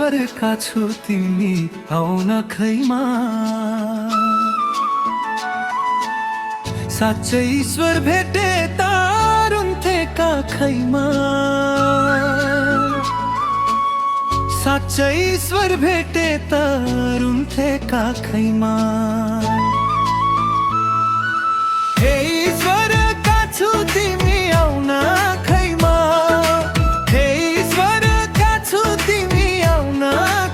ईश्वरका छु तिमी आउन खैमा। साँच्चै ईश्वर भेटे तारुन्थेका खैमा। साँच्चै ईश्वर भेटे तारुन्थेका खैमा। हे ईश्वरका छु तिमी आउन खैमा। हे ईश्वरका छु तिमी आउन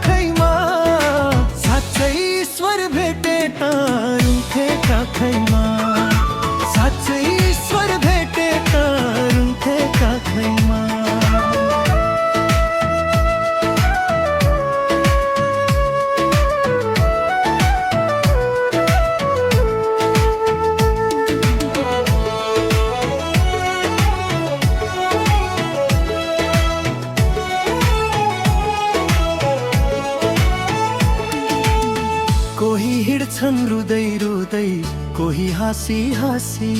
खैमा। साँच्चै ईश्वर भेटे तारुन्थेका खैमा। साँच्चै ईश्वर भेटे तारुन्थेका खैमा। कोही हिँड्छन् रुँदै रुँदै, कोही हाँसी हाँसी।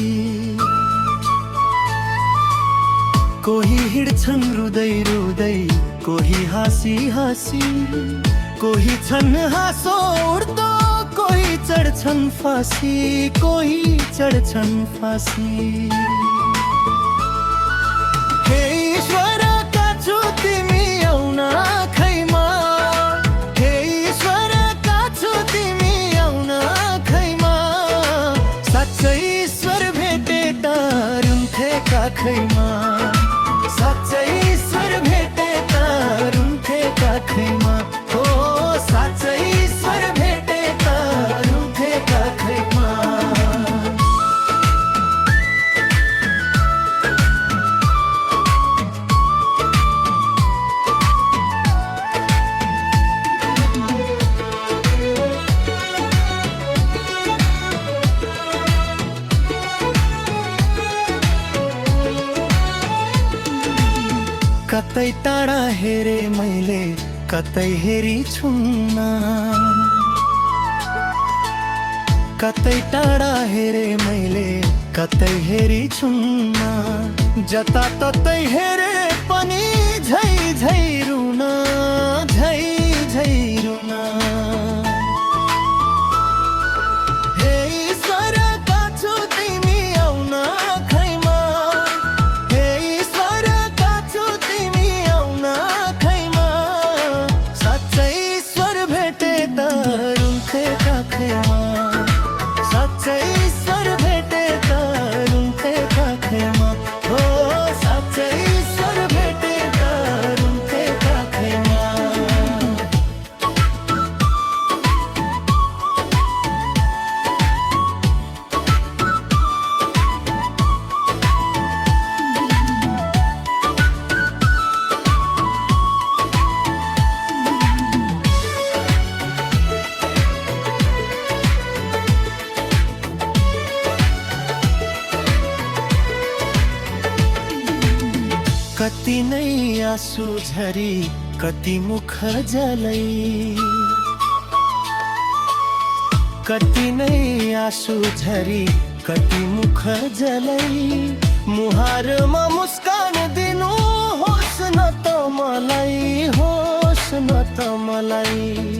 कोही हिँड्छन् रुँदै रुँदै, कोही हाँसी हाँसी। कोही छन् हाँसो उड्दो, कोही चढ्छन् फाँसी। कोही चढ्छन् फाँसी। हे ईश्वरका छु तिमी आउन खैमा। हे ईश्वरका छु तिमी आउन खैमा। साँच्चै ईश्वर भेटे तारुन्थेका खैमा। साँच्चै ईश्वर भेटे तारुन्थेका खैमा। हो साँच्चै ईश्वर भेटे तारुन्थेका खैमा। कतै टाढा हेरे मैले, कतै हेरी छुन्न। कतै टाढा हेरे मैले, कतै हेरी छुन्न। जता ततै हेरे पनि झै झै रुन, झै झै रुन। हे ईश्वरका छु तिमी आउन खैमा। हे ईश्वरका छु तिमी आउन खैमा। साँच्चै ईश्वर भेटे तारुन्थेका खैमा। साँच्चै ईश्वर भेटे तारुन्थेका खैमा। हो साँच्चै ईश्वर भेटे तारुन्थेका खैमा। कति नै आँसु झरी, कति मुख जलै। कति नै आँसु झरी, कति मुख जलै। मुहारमा मुस्कान दिनु होस् न त मलाई, होस् न त मलाई।